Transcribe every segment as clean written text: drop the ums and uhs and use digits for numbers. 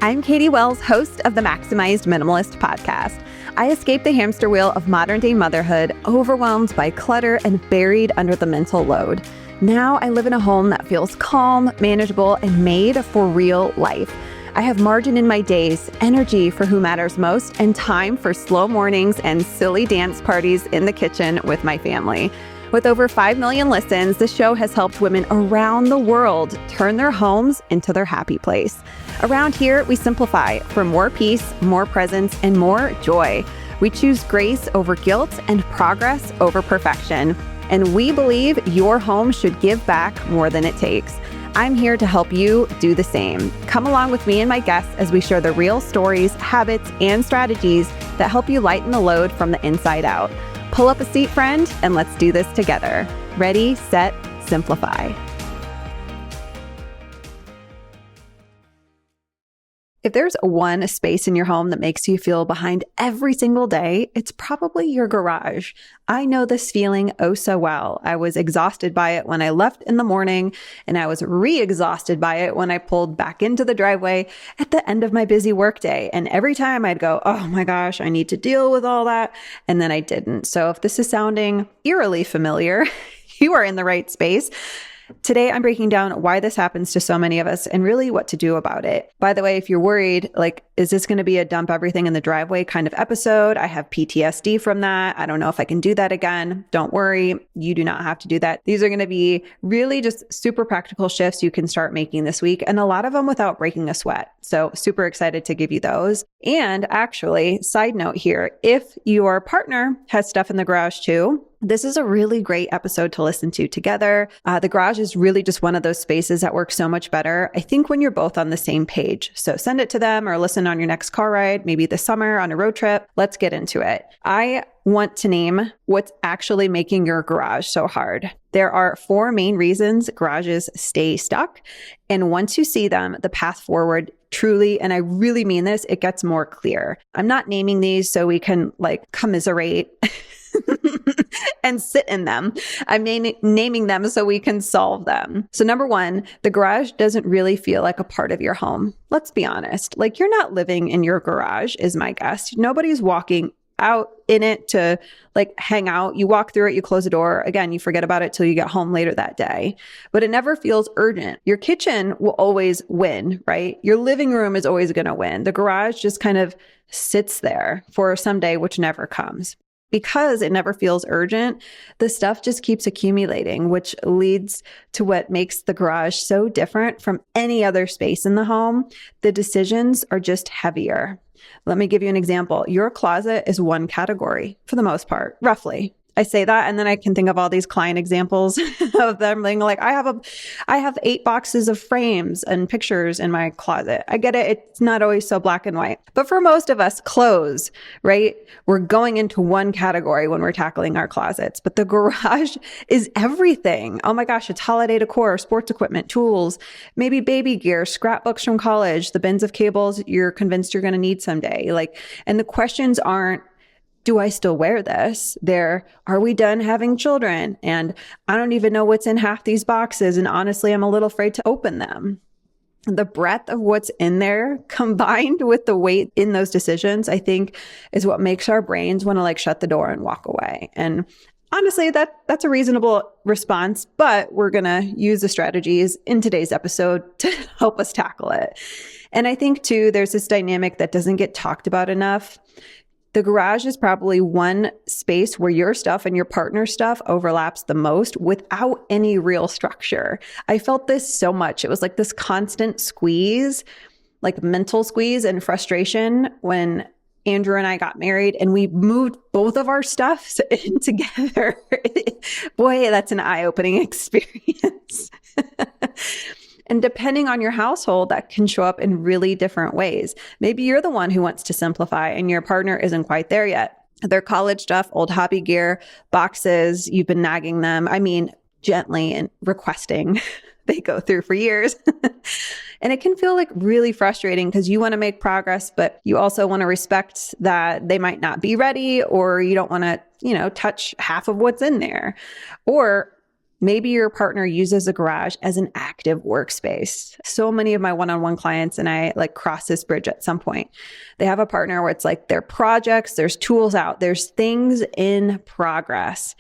I'm Katie Wells, host of the Maximized Minimalist podcast. I escaped the hamster wheel of modern-day motherhood, overwhelmed by clutter and buried under the mental load. Now I live in a home that feels calm, manageable, and made for real life. I have margin in my days, energy for who matters most, and time for slow mornings and silly dance parties in the kitchen with my family. With over 5 million listens, the show has helped women around the world turn their homes into their happy place. Around here, we simplify for more peace, more presence, and more joy. We choose grace over guilt and progress over perfection. And we believe your home should give back more than it takes. I'm here to help you do the same. Come along with me and my guests as we share the real stories, habits, and strategies that help you lighten the load from the inside out. Pull up a seat, friend, and let's do this together. Ready, set, simplify. If there's one space in your home that makes you feel behind every single day, it's probably your garage. I know this feeling oh so well. I was exhausted by it when I left in the morning, and I was re-exhausted by it when I pulled back into the driveway at the end of my busy workday. And every time I'd go, oh my gosh, I need to deal with all that. And then I didn't. So if this is sounding eerily familiar, you are in the right space. Today, I'm breaking down why this happens to so many of us and really what to do about it. By the way, if you're worried, is this going to be a dump everything in the driveway kind of episode? I have PTSD from that. I don't know if I can do that again. Don't worry. You do not have to do that. These are going to be really just super practical shifts you can start making this week, and a lot of them without breaking a sweat. So super excited to give you those. And actually, side note here, if your partner has stuff in the garage too, this is a really great episode to listen to together. The garage is really just one of those spaces that works so much better, I think, when you're both on the same page. So send it to them or listen on your next car ride, maybe this summer on a road trip. Let's get into it. I want to name what's actually making your garage so hard. There are 4 main reasons garages stay stuck. And once you see them, the path forward truly, and I really mean this, it gets more clear. I'm not naming these so we can commiserate and sit in them. I'm naming them so we can solve them. So number 1, the garage doesn't really feel like a part of your home. Let's be honest. You're not living in your garage is my guess. Nobody's walking out in it to hang out. You walk through it, you close the door. Again, you forget about it till you get home later that day. But it never feels urgent. Your kitchen will always win, right? Your living room is always going to win. The garage just kind of sits there for someday, which never comes. Because it never feels urgent, the stuff just keeps accumulating, which leads to what makes the garage so different from any other space in the home. The decisions are just heavier. Let me give you an example. Your closet is one category for the most part, roughly. I say that, and then I can think of all these client examples of them being I have 8 boxes of frames and pictures in my closet. I get it. It's not always so black and white. But for most of us, clothes, right? We're going into one category when we're tackling our closets. But the garage is everything. Oh my gosh, it's holiday decor, sports equipment, tools, maybe baby gear, scrapbooks from college, the bins of cables you're convinced you're going to need someday. And the questions aren't, do I still wear this? Are we done having children? And I don't even know what's in half these boxes. And honestly, I'm a little afraid to open them. The breadth of what's in there combined with the weight in those decisions, I think, is what makes our brains want to shut the door and walk away. And honestly, that's a reasonable response, but we're going to use the strategies in today's episode to help us tackle it. And I think too, there's this dynamic that doesn't get talked about enough. The garage is probably one space where your stuff and your partner's stuff overlaps the most without any real structure. I felt this so much. It was this constant squeeze, mental squeeze and frustration when Andrew and I got married and we moved both of our stuff in together. Boy, that's an eye-opening experience. And depending on your household, that can show up in really different ways. Maybe you're the one who wants to simplify and your partner isn't quite there yet. Their college stuff, old hobby gear, boxes, you've been nagging them. I mean, gently and requesting they go through for years. And it can feel really frustrating because you want to make progress, but you also want to respect that they might not be ready, or you don't want to, touch half of what's in there. Or Maybe your partner uses a garage as an active workspace. So many of my one-on-one clients and I like cross this bridge at some point. They have a partner where it's like their projects, there's tools out, there's things in progress.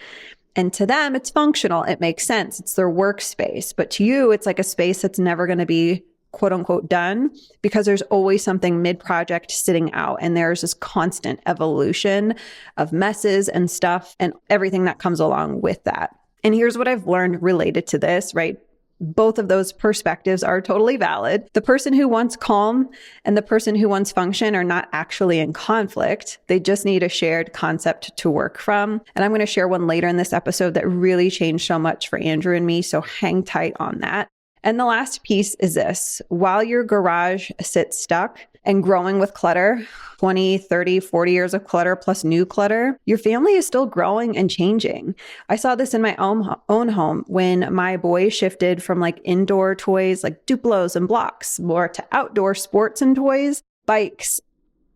And to them, it's functional. It makes sense. It's their workspace. But to you, it's like a space that's never going to be quote unquote done because there's always something mid-project sitting out. And there's this constant evolution of messes and stuff and everything that comes along with that. And here's what I've learned related to this, right? Both of those perspectives are totally valid. The person who wants calm and the person who wants function are not actually in conflict. They just need a shared concept to work from. And I'm going to share one later in this episode that really changed so much for Andrew and me. So hang tight on that. And the last piece is this. While your garage sits stuck and growing with clutter, 20, 30, 40 years of clutter plus new clutter, your family is still growing and changing. I saw this in my own home when my boys shifted from like indoor toys like Duplos and blocks more to outdoor sports and toys, bikes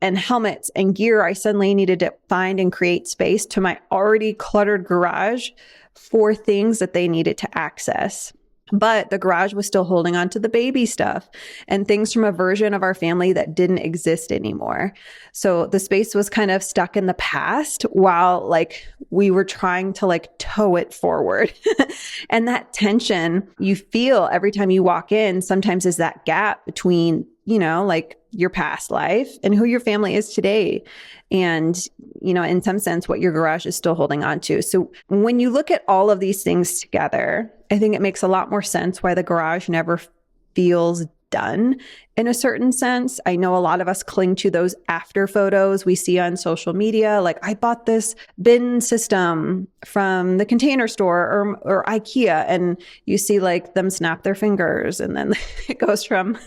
and helmets and gear. I suddenly needed to find and create space to my already cluttered garage for things that they needed to access. But the garage was still holding on to the baby stuff and things from a version of our family that didn't exist anymore. So the space was kind of stuck in the past while like we were trying to like tow it forward. And that tension you feel every time you walk in sometimes is that gap between, you know, like your past life and who your family is today. And, you know, in some sense, what your garage is still holding on to. So when you look at all of these things together, I think it makes a lot more sense why the garage never feels done in a certain sense. I know a lot of us cling to those after photos we see on social media. Like, I bought this bin system from the Container Store or IKEA, and you see like them snap their fingers, and then it goes from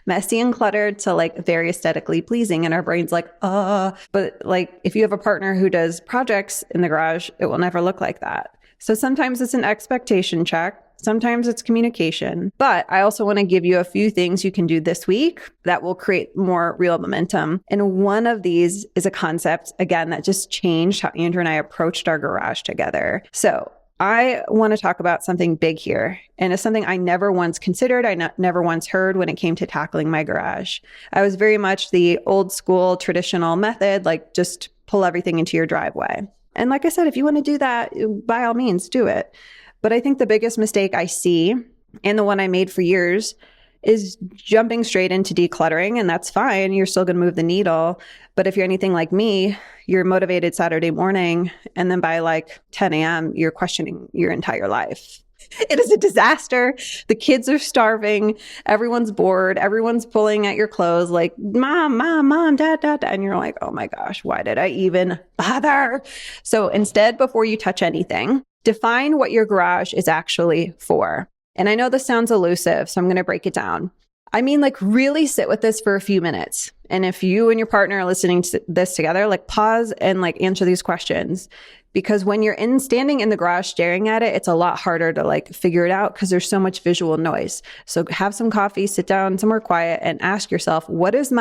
messy and cluttered to like very aesthetically pleasing. And our brain's like, but like if you have a partner who does projects in the garage, it will never look like that. So sometimes it's an expectation check. Sometimes it's communication. But I also want to give you a few things you can do this week that will create more real momentum. And one of these is a concept, again, that just changed how Andrew and I approached our garage together. So I want to talk about something big here. And it's something I never once considered. I never once heard when it came to tackling my garage. I was very much the old school traditional method, like just pull everything into your driveway. And like I said, if you want to do that, by all means, do it. But I think the biggest mistake I see, and the one I made for years, is jumping straight into decluttering. And that's fine. You're still going to move the needle. But if you're anything like me, you're motivated Saturday morning, and then by like 10 a.m., you're questioning your entire life. It is a disaster. The kids are starving. Everyone's bored. Everyone's pulling at your clothes like, mom, dad. And you're like, oh my gosh, why did I even bother? So instead, before you touch anything, define what your garage is actually for. And I know this sounds elusive, so I'm going to break it down. I mean, like really sit with this for a few minutes. And if you and your partner are listening to this together, like pause and like answer these questions. Because when you're standing in the garage staring at it, it's a lot harder to like figure it out because there's so much visual noise. So have some coffee, sit down somewhere quiet and ask yourself, what does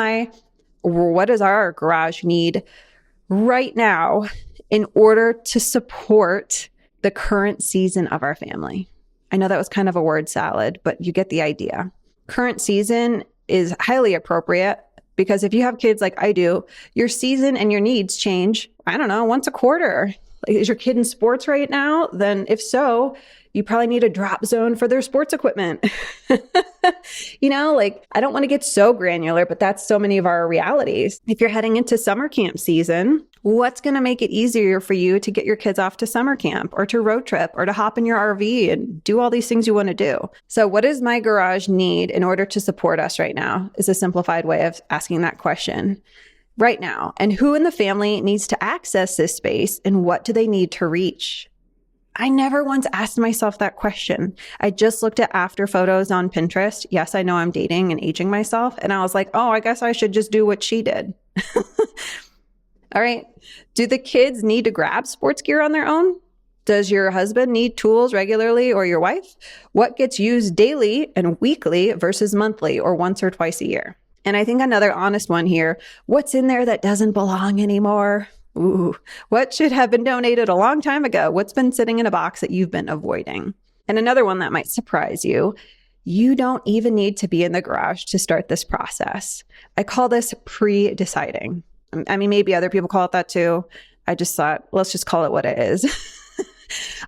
our garage need right now in order to support the current season of our family? I know that was kind of a word salad, but you get the idea. Current season is highly appropriate because if you have kids like I do, your season and your needs change, I don't know, once a quarter. Like, is your kid in sports right now? Then if so, you probably need a drop zone for their sports equipment. You know, like I don't want to get so granular, but that's so many of our realities. If you're heading into summer camp season, what's going to make it easier for you to get your kids off to summer camp or to road trip or to hop in your RV and do all these things you want to do? So what does my garage need in order to support us right now is a simplified way of asking that question. Right now, and who in the family needs to access this space and what do they need to reach? I never once asked myself that question. I just looked at after photos on Pinterest. Yes, I know I'm dating and aging myself. And I was like, oh, I guess I should just do what she did. All right. Do the kids need to grab sports gear on their own? Does your husband need tools regularly or your wife? What gets used daily and weekly versus monthly or once or twice a year? And I think another honest one here, what's in there that doesn't belong anymore? Ooh, what should have been donated a long time ago? What's been sitting in a box that you've been avoiding? And another one that might surprise you, you don't even need to be in the garage to start this process. I call this pre-deciding. I mean, maybe other people call it that too. I just thought, let's just call it what it is.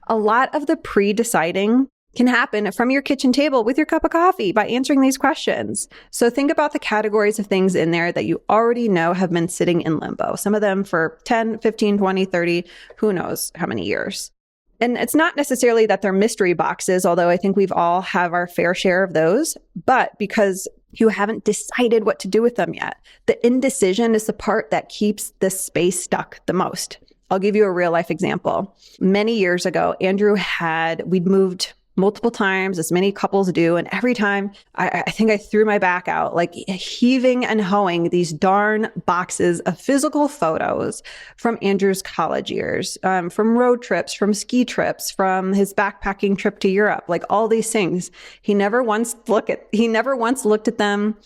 A lot of the pre-deciding can happen from your kitchen table with your cup of coffee by answering these questions. So think about the categories of things in there that you already know have been sitting in limbo. Some of them for 10, 15, 20, 30, who knows how many years. And it's not necessarily that they're mystery boxes, although I think we've all have our fair share of those, but because you haven't decided what to do with them yet. The indecision is the part that keeps the space stuck the most. I'll give you a real life example. Many years ago, we'd moved multiple times, as many couples do. And every time I think I threw my back out, like heaving and hoeing these darn boxes of physical photos from Andrew's college years, from road trips, from ski trips, from his backpacking trip to Europe, like all these things. He never once looked at them.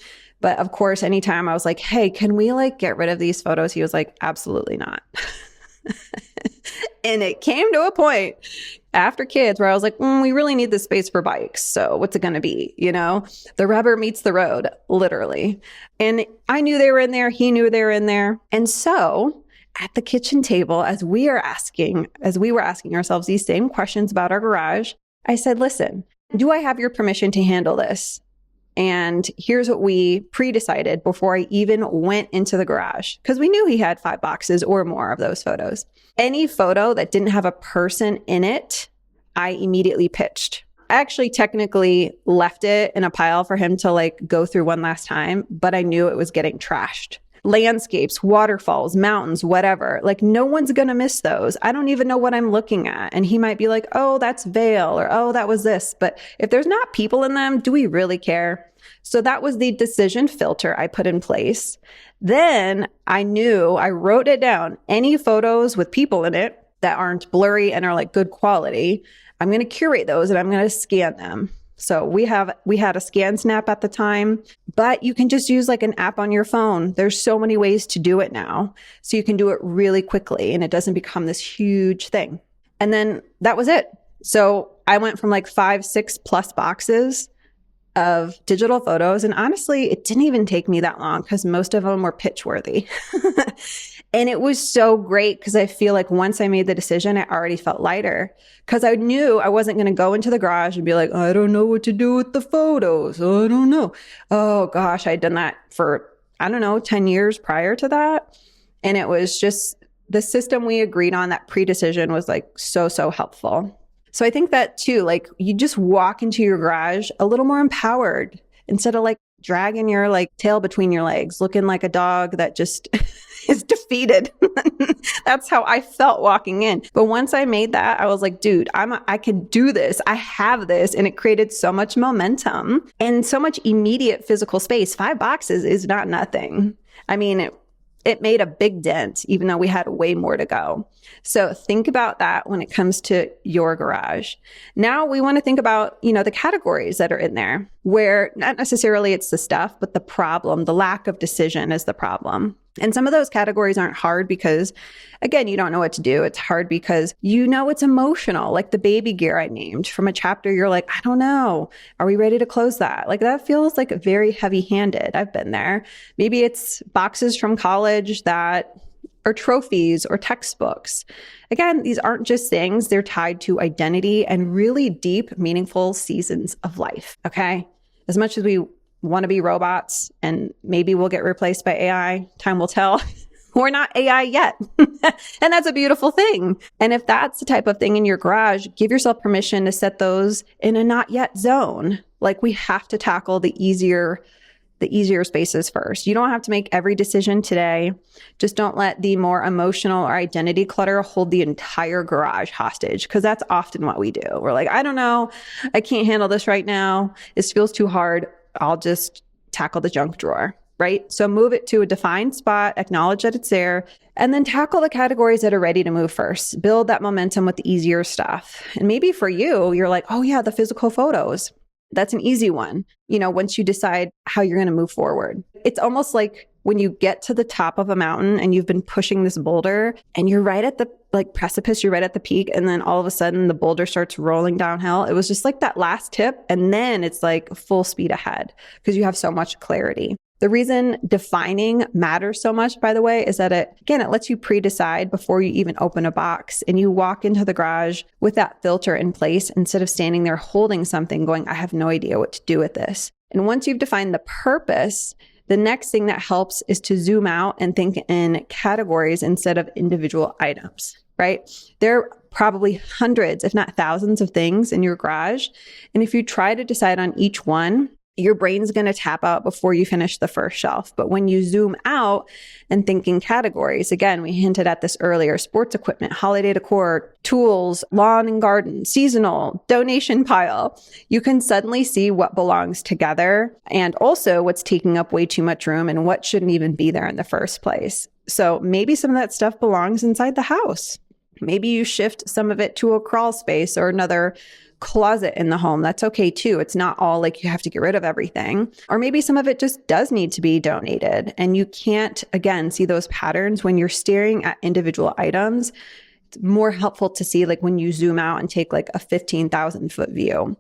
But of course, anytime I was like, hey, can we get rid of these photos? He was like, absolutely not. And it came to a point after kids where I was like, we really need this space for bikes. So what's it going to be? The rubber meets the road, literally. And I knew they were in there. He knew they were in there. And so at the kitchen table, as we were asking ourselves these same questions about our garage, I said, listen, do I have your permission to handle this? And here's what we pre-decided before I even went into the garage, because we knew he had 5 boxes or more of those photos. Any photo that didn't have a person in it, I immediately pitched. I actually technically left it in a pile for him to go through one last time, but I knew it was getting trashed. Landscapes, waterfalls, mountains, whatever. No one's going to miss those. I don't even know what I'm looking at. And he might be like, oh, that's Vale, or oh, that was this. But if there's not people in them, do we really care? So that was the decision filter I put in place. Then I wrote it down. Any photos with people in it that aren't blurry and are good quality, I'm going to curate those and I'm going to scan them. So we had a scan snap at the time, but you can just use an app on your phone. There's so many ways to do it now. So you can do it really quickly and it doesn't become this huge thing. And then that was it. So I went from 5, 6 plus boxes of digital photos. And honestly, it didn't even take me that long because most of them were pitch worthy. And it was so great because I feel like once I made the decision, I already felt lighter because I knew I wasn't going to go into the garage and be like, I don't know what to do with the photos. I don't know. Oh gosh, I'd done that for, 10 years prior to that. And it was just the system we agreed on, that pre-decision was so helpful. So I think that too, you just walk into your garage a little more empowered instead of dragging your tail between your legs, looking like a dog that just is defeated. That's how I felt walking in. But once I made that, I was like, dude, I can do this. I have this. And it created so much momentum and so much immediate physical space. 5 boxes is not nothing. I mean, it made a big dent, even though we had way more to go. So think about that when it comes to your garage. Now we want to think about, the categories that are in there where not necessarily it's the stuff, but the problem, the lack of decision is the problem. And some of those categories aren't hard because, again, you don't know what to do. It's hard because it's emotional, like the baby gear I named from a chapter. You're like, I don't know. Are we ready to close that? That feels very heavy-handed. I've been there. Maybe it's boxes from college that are trophies or textbooks. Again, these aren't just things. They're tied to identity and really deep, meaningful seasons of life. Okay? As much as we want to be robots and maybe we'll get replaced by AI, time will tell. We're not AI yet. And that's a beautiful thing. And if that's the type of thing in your garage, give yourself permission to set those in a not yet zone. We have to tackle the easier spaces first. You don't have to make every decision today. Just don't let the more emotional or identity clutter hold the entire garage hostage, because that's often what we do. We're like, I don't know. I can't handle this right now. This feels too hard. I'll just tackle the junk drawer, right? So move it to a defined spot, acknowledge that it's there, and then tackle the categories that are ready to move first. Build that momentum with the easier stuff. And maybe for you, you're like, oh yeah, the physical photos. That's an easy one, once you decide how you're going to move forward. It's almost like when you get to the top of a mountain and you've been pushing this boulder and you're right at the precipice, you're right at the peak, and then all of a sudden the boulder starts rolling downhill. It was just like that last tip, and then it's like full speed ahead because you have so much clarity. The reason defining matters so much, by the way, is that it lets you pre-decide before you even open a box, and you walk into the garage with that filter in place instead of standing there holding something going, I have no idea what to do with this. And once you've defined the purpose, the next thing that helps is to zoom out and think in categories instead of individual items, right? There are probably hundreds, if not thousands of things in your garage. And if you try to decide on each one, your brain's going to tap out before you finish the first shelf. But when you zoom out and think in categories, again, we hinted at this earlier, sports equipment, holiday decor, tools, lawn and garden, seasonal, donation pile, you can suddenly see what belongs together and also what's taking up way too much room and what shouldn't even be there in the first place. So maybe some of that stuff belongs inside the house. Maybe you shift some of it to a crawl space or another closet in the home. That's okay too. It's not all like you have to get rid of everything. Or maybe some of it just does need to be donated. And you can't, again, see those patterns when you're staring at individual items. It's more helpful to see like when you zoom out and take like a 15,000 foot view.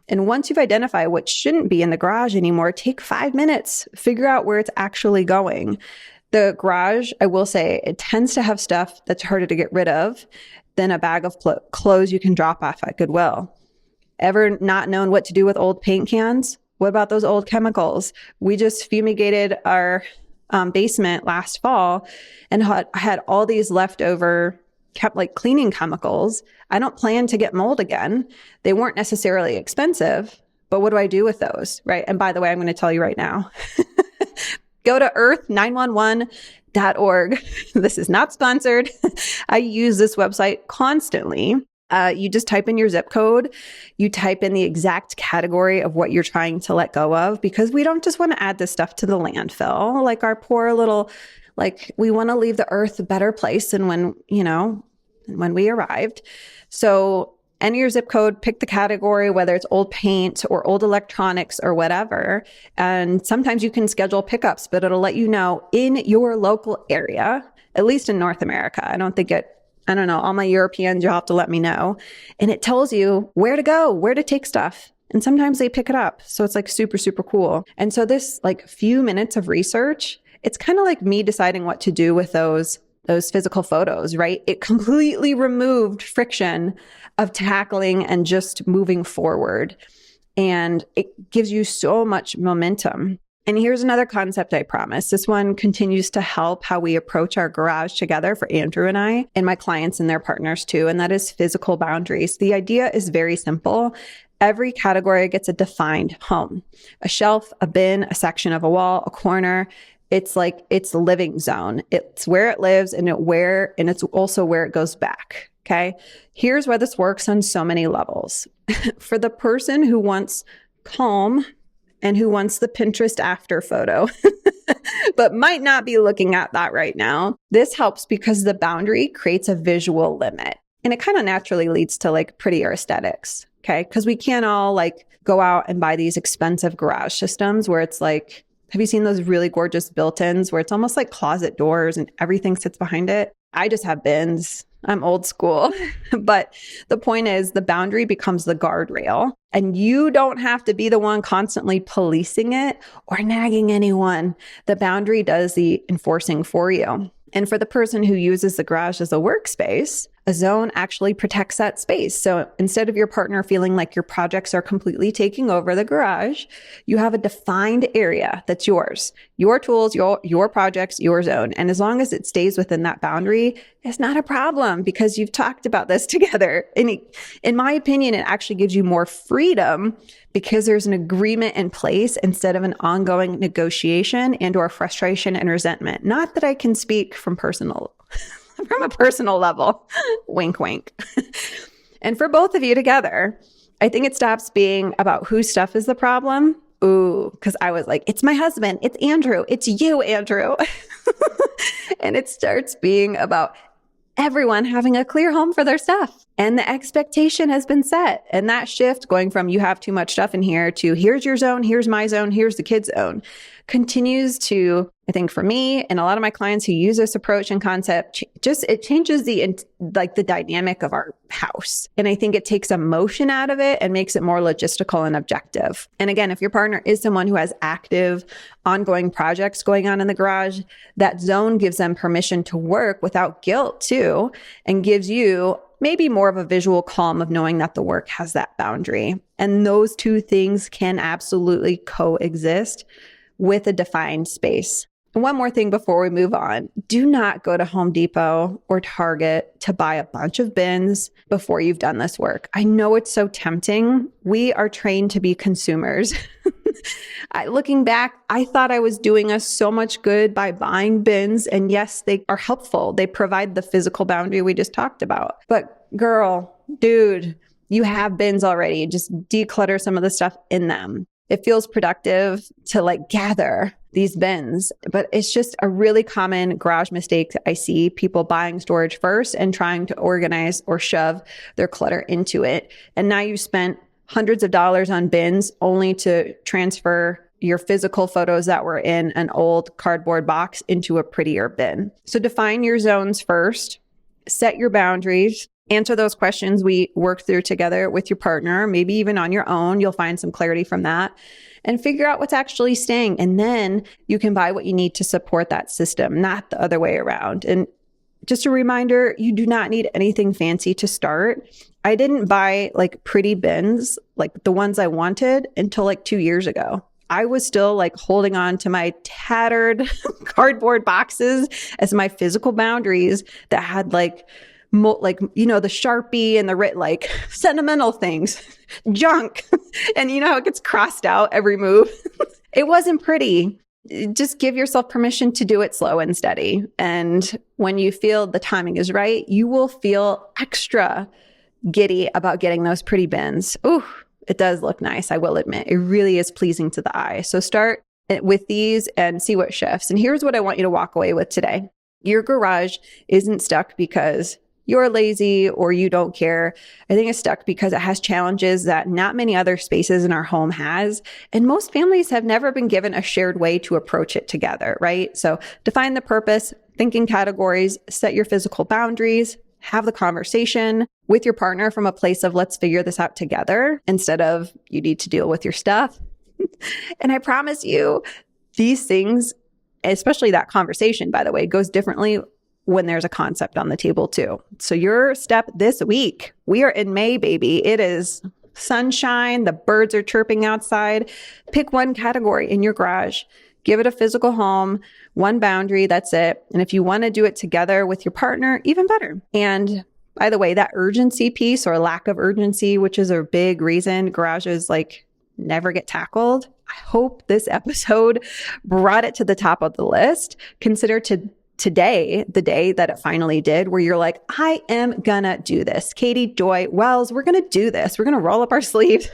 And once you've identified what shouldn't be in the garage anymore, take 5 minutes, figure out where it's actually going. The garage, I will say, it tends to have stuff that's harder to get rid of than a bag of clothes you can drop off at Goodwill. Ever not known what to do with old paint cans? What about those old chemicals? We just fumigated our basement last fall and had all these leftover cleaning chemicals. I don't plan to get mold again. They weren't necessarily expensive, but what do I do with those, right? And by the way, I'm going to tell you right now, go to earth911.org. This is not sponsored. I use this website constantly. You just type in your zip code, you type in the exact category of what you're trying to let go of, because we don't just want to add this stuff to the landfill. Like our poor little, we want to leave the earth a better place than when we arrived. So enter your zip code, pick the category, whether it's old paint or old electronics or whatever. And sometimes you can schedule pickups, but it'll let you know in your local area, at least in North America. I don't know, all my Europeans, you'll have to let me know. And it tells you where to go, where to take stuff. And sometimes they pick it up. So it's like super, super cool. And so this few minutes of research, it's kind of like me deciding what to do with those physical photos, right? It completely removed friction of tackling and just moving forward. And it gives you so much momentum. And here's another concept I promise. This one continues to help how we approach our garage together for Andrew and I, and my clients and their partners too. And that is physical boundaries. The idea is very simple. Every category gets a defined home, a shelf, a bin, a section of a wall, a corner. It's like its living zone. It's where it lives and it's also where it goes back. Okay. Here's where this works on so many levels. For the person who wants calm and who wants the Pinterest after photo, but might not be looking at that right now, this helps because the boundary creates a visual limit. And it kind of naturally leads to prettier aesthetics. Okay. Because we can't all go out and buy these expensive garage systems where it's have you seen those really gorgeous built-ins where it's almost like closet doors and everything sits behind it? I just have bins. I'm old school. But the point is the boundary becomes the guardrail, and you don't have to be the one constantly policing it or nagging anyone. The boundary does the enforcing for you. And for the person who uses the garage as a workspace, a zone actually protects that space. So instead of your partner feeling like your projects are completely taking over the garage, you have a defined area that's yours, your tools, your projects, your zone. And as long as it stays within that boundary, it's not a problem because you've talked about this together. And in my opinion, it actually gives you more freedom because there's an agreement in place instead of an ongoing negotiation and or frustration and resentment. Not that I can speak from a personal level. Wink, wink. And for both of you together, I think it stops being about whose stuff is the problem. Ooh, because I was like, it's my husband, it's Andrew, it's you, Andrew. And it starts being about everyone having a clear home for their stuff. And the expectation has been set. And that shift going from you have too much stuff in here to here's your zone, here's my zone, here's the kid's zone continues to I think for me and a lot of my clients who use this approach and concept, it changes the dynamic of our house. And I think it takes emotion out of it and makes it more logistical and objective. And again, if your partner is someone who has active, ongoing projects going on in the garage, that zone gives them permission to work without guilt too, and gives you maybe more of a visual calm of knowing that the work has that boundary. And those two things can absolutely coexist with a defined space. And one more thing before we move on, do not go to Home Depot or Target to buy a bunch of bins before you've done this work. I know it's so tempting. We are trained to be consumers. Looking back, I thought I was doing us so much good by buying bins. And yes, they are helpful. They provide the physical boundary we just talked about. But girl, dude, you have bins already. Just declutter some of the stuff in them. It feels productive to gather these bins, but it's just a really common garage mistake I see: people buying storage first and trying to organize or shove their clutter into it. And now you spent hundreds of dollars on bins only to transfer your physical photos that were in an old cardboard box into a prettier bin. So define your zones first, set your boundaries, answer those questions we worked through together with your partner, maybe even on your own. You'll find some clarity from that, and figure out what's actually staying. And then you can buy what you need to support that system, not the other way around. And just a reminder, you do not need anything fancy to start. I didn't buy pretty bins, like the ones I wanted, until 2 years ago. I was still holding on to my tattered cardboard boxes as my physical boundaries that had the Sharpie and the sentimental things, junk. And how it gets crossed out every move. It wasn't pretty. Just give yourself permission to do it slow and steady. And when you feel the timing is right, you will feel extra giddy about getting those pretty bins. Ooh, it does look nice, I will admit. It really is pleasing to the eye. So start with these and see what shifts. And here's what I want you to walk away with today. Your garage isn't stuck because you're lazy or you don't care. I think it's stuck because it has challenges that not many other spaces in our home has. And most families have never been given a shared way to approach it together, right? So define the purpose, think in categories, set your physical boundaries, have the conversation with your partner from a place of let's figure this out together instead of you need to deal with your stuff. And I promise you, these things, especially that conversation, by the way, goes differently when there's a concept on the table too. So your step this week, we are in May, baby. It is sunshine. The birds are chirping outside. Pick one category in your garage. Give it a physical home, one boundary, that's it. And if you want to do it together with your partner, even better. And by the way, that urgency piece or lack of urgency, which is a big reason garages never get tackled. I hope this episode brought it to the top of the list. Consider today, the day that it finally did, where you're like, I am gonna do this. Katie Joy Wells, we're gonna do this. We're gonna roll up our sleeves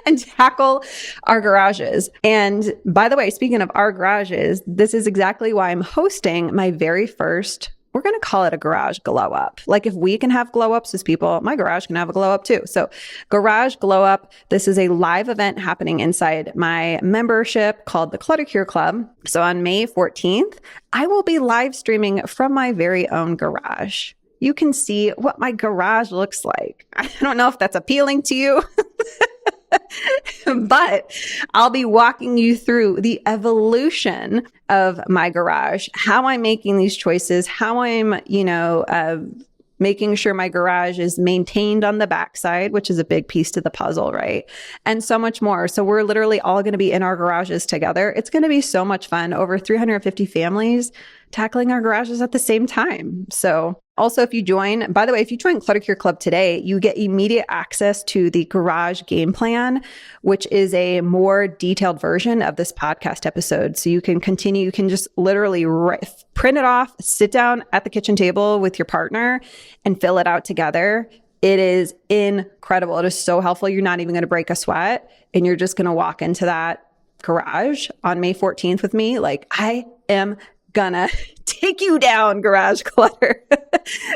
and tackle our garages. And by the way, speaking of our garages, this is exactly why I'm hosting my very first, we're going to call it a garage glow up. If we can have glow ups as people, my garage can have a glow up too. So garage glow up, this is a live event happening inside my membership called the Clutter Cure Club. So on May 14th, I will be live streaming from my very own garage. You can see what my garage looks like. I don't know if that's appealing to you. But I'll be walking you through the evolution of my garage, how I'm making these choices, how I'm, making sure my garage is maintained on the backside, which is a big piece to the puzzle, right? And so much more. So we're literally all going to be in our garages together. It's going to be so much fun. Over 350 families tackling our garages at the same time. So also, if you join, by the way, if you join Clutter Cure Club today, you get immediate access to the garage game plan, which is a more detailed version of this podcast episode. So you can continue, you can just literally print it off, sit down at the kitchen table with your partner and fill it out together. It is incredible. It is so helpful. You're not even going to break a sweat and you're just going to walk into that garage on May 14th with me. I am gonna take you down garage clutter.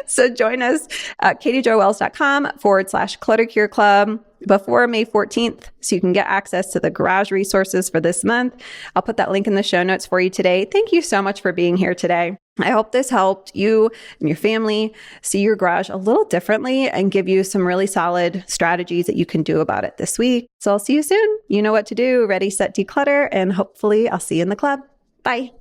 So join us at katiejoywells.com/Clutter Cure Club. before May 14th so you can get access to the garage resources for this month. I'll put that link in the show notes for you today. Thank you so much for being here today. I hope this helped you and your family see your garage a little differently and give you some really solid strategies that you can do about it this week. So I'll see you soon. You know what to do. Ready, set, declutter, and hopefully I'll see you in the club. Bye.